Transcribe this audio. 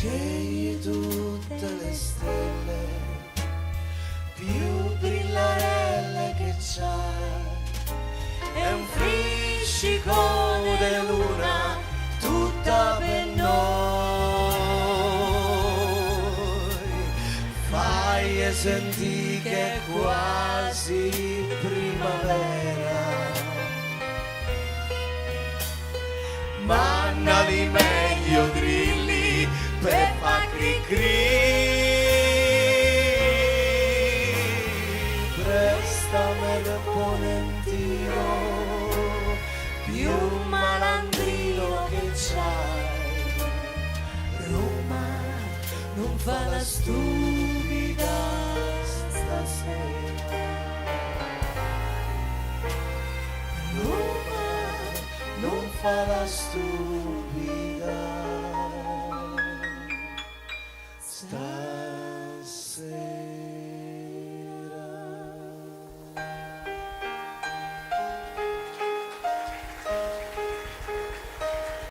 scegli tutte le stelle più brillarelle che c'hai, è un fricicone di luna tutta per noi, fai sentire che è quasi primavera, mandali meglio grilli per fa cri cri, prestamelo ponentino più malandrino che c'hai, Roma non fa la stupida stasera, Roma non fa la stupida.